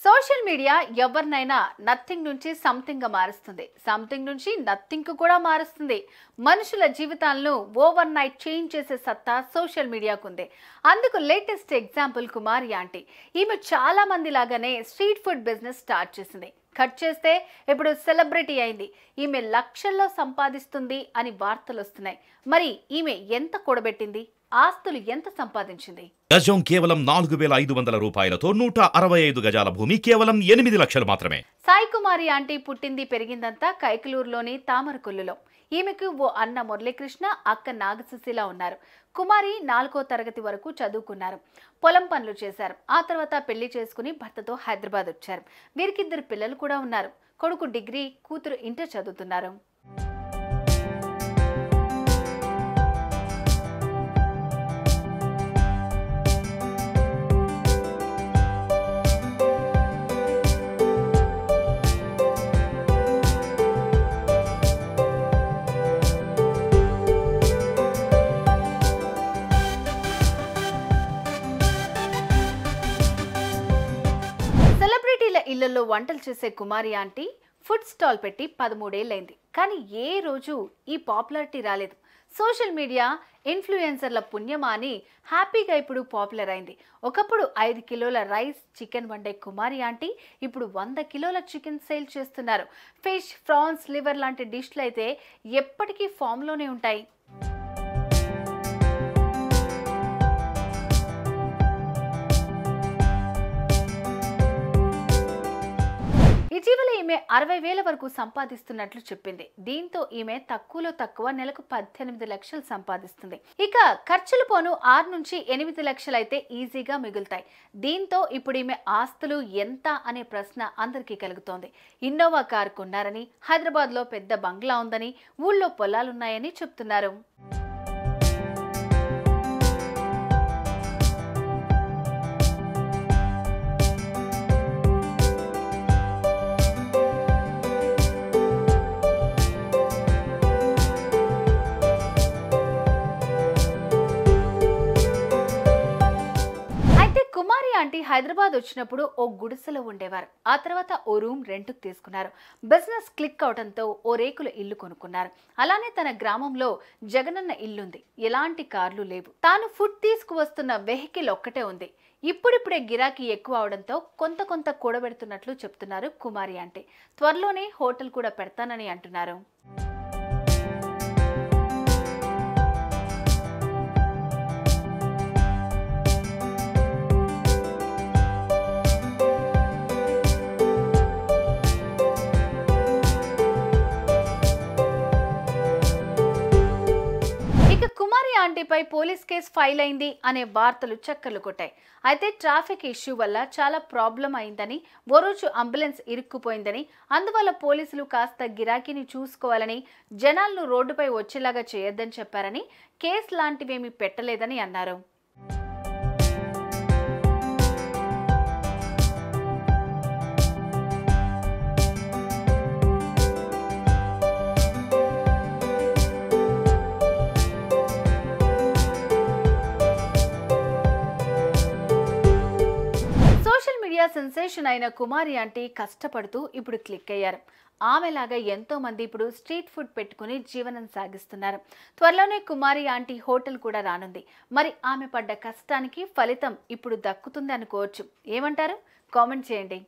Social media ఎవరినైనా nothing నుంచి something గా మారుస్తుంది. సంథింగ్ నుంచి నథింగ్ కు కూడా మారుస్తుంది. మనుషుల జీవితాలను ఓవర్ నైట్ చేంజ్ చేసే సత్తా సోషల్ మీడియాకు ఉంది. అందుకు లేటెస్ట్ ఎగ్జాంపుల్ కుమారి ఆంటీ. ఈమె చాలా మంది లాగానే స్ట్రీట్ ఫుడ్ బిజినెస్ స్టార్ట్ చేసింది. కట్ చేస్తే ఇప్పుడు సెలబ్రిటీ అయింది. ఈమె లక్షల్లో సంపాదిస్తుంది అని వార్తలు వస్తున్నాయి. మరి ఈమె ఎంత కూడబెట్టింది? ఆస్తులు ఎంత సంపాదించింది? గజం కేవలం 4,500 రూపాయలతో 165 గజాల భూమి కేవలం 8 లక్షలు మాత్రమే. సాయి కుమారి ఆంటీ పుట్టింది పెరిగిందంతా కైకలూరులోని తామరకొల్లులో. ఈమెకు ఓ అన్న మురళీకృష్ణ, అక్క నాగసుశీల ఉన్నారు. కుమారి 4వ తరగతి వరకు చదువుకున్నారు. పొలం పనులు చేశారు. ఆ తర్వాత పెళ్లి చేసుకుని భర్తతో హైదరాబాద్ వచ్చారు. వీరికి 2 పిల్లలు కూడా ఉన్నారు. కొడుకు డిగ్రీ, కూతురు ఇంటర్ చదువుతున్నారు. సెలబ్రిటీల ఇళ్లలో వంటలు చేసే కుమారి ఆంటీ ఫుడ్ స్టాల్ పెట్టి 13 ఏళ్లైంది. కానీ ఏ రోజు ఈ పాపులారిటీ రాలేదు. సోషల్ మీడియా ఇన్ఫ్లుయెన్సర్ల పుణ్యమా అని హ్యాపీగా ఇప్పుడు పాపులర్ అయింది. ఒకప్పుడు 5 కిలోల రైస్, చికెన్ వండే కుమారి ఆంటీ ఇప్పుడు 100 కిలోల చికెన్ సేల్ చేస్తున్నారు. ఫిష్, ప్రాన్స్, లివర్ లాంటి డిష్లు అయితే ఎప్పటికీ ఫామ్లోనే ఉంటాయి. ఇటీవల ఈమె 60,000 వరకు సంపాదిస్తున్నట్లు చెప్పింది. దీంతో ఈమె తక్కువలో తక్కువ నెలకు 18 లక్షలు సంపాదిస్తుంది. ఇక ఖర్చులు పోను 6 నుంచి 8 లక్షలు అయితే ఈజీగా మిగులుతాయి. దీంతో ఇప్పుడు ఈమె ఆస్తులు ఎంత అనే ప్రశ్న అందరికీ కలుగుతోంది. ఇన్నోవా కారు కొన్నారని, హైదరాబాద్ లో పెద్ద బంగ్లా ఉందని, ఊళ్ళో పొలాలున్నాయని చెప్తున్నారు. కుమారి ఆంటీ హైదరాబాద్ వచ్చినప్పుడు ఓ గుడిసెలో ఉండేవారు. ఆ తర్వాత ఓ రూమ్ రెంట్కు తీసుకున్నారు. బిజినెస్ క్లిక్ అవడంతో ఓ రేకుల ఇల్లు కొనుక్కున్నారు. అలానే తన గ్రామంలో జగనన్న ఇల్లుంది. ఎలాంటి కార్లు లేవు. తాను ఫుడ్ తీసుకువస్తున్న వెహికల్ ఒక్కటే ఉంది. ఇప్పుడిప్పుడే గిరాకీ ఎక్కువ అవడంతో కొంత కూడబెడుతున్నట్లు చెప్తున్నారు కుమారి ఆంటీ. త్వరలోనే హోటల్ కూడా పెడతానని అంటున్నారు. కుమారి ఆంటీపై పోలీస్ కేసు ఫైల్ అయింది అనే వార్తలు చక్కర్లు కొట్టాయి. అయితే ట్రాఫిక్ ఇష్యూ వల్ల చాలా ప్రాబ్లం అయిందని, ఓ రోజు అంబులెన్స్ ఇరుక్కుపోయిందని, అందువల్ల పోలీసులు కాస్త గిరాకీని చూసుకోవాలని, జనాలను రోడ్డుపై వచ్చేలాగా చేయొద్దని చెప్పారని, కేసు లాంటివేమీ పెట్టలేదని అన్నారు. సెన్సేషన్ అయిన కుమారి ఆంటీ కష్టపడుతూ ఇప్పుడు క్లిక్ అయ్యారు. ఆమెలాగా ఎంతో మంది ఇప్పుడు స్ట్రీట్ ఫుడ్ పెట్టుకుని జీవనం సాగిస్తున్నారు. త్వరలోనే కుమారి ఆంటీ హోటల్ కూడా రానుంది. మరి ఆమె పడ్డ కష్టానికి ఫలితం ఇప్పుడు దక్కుతుంది అనుకోవచ్చు. ఏమంటారు? కామెంట్ చేయండి.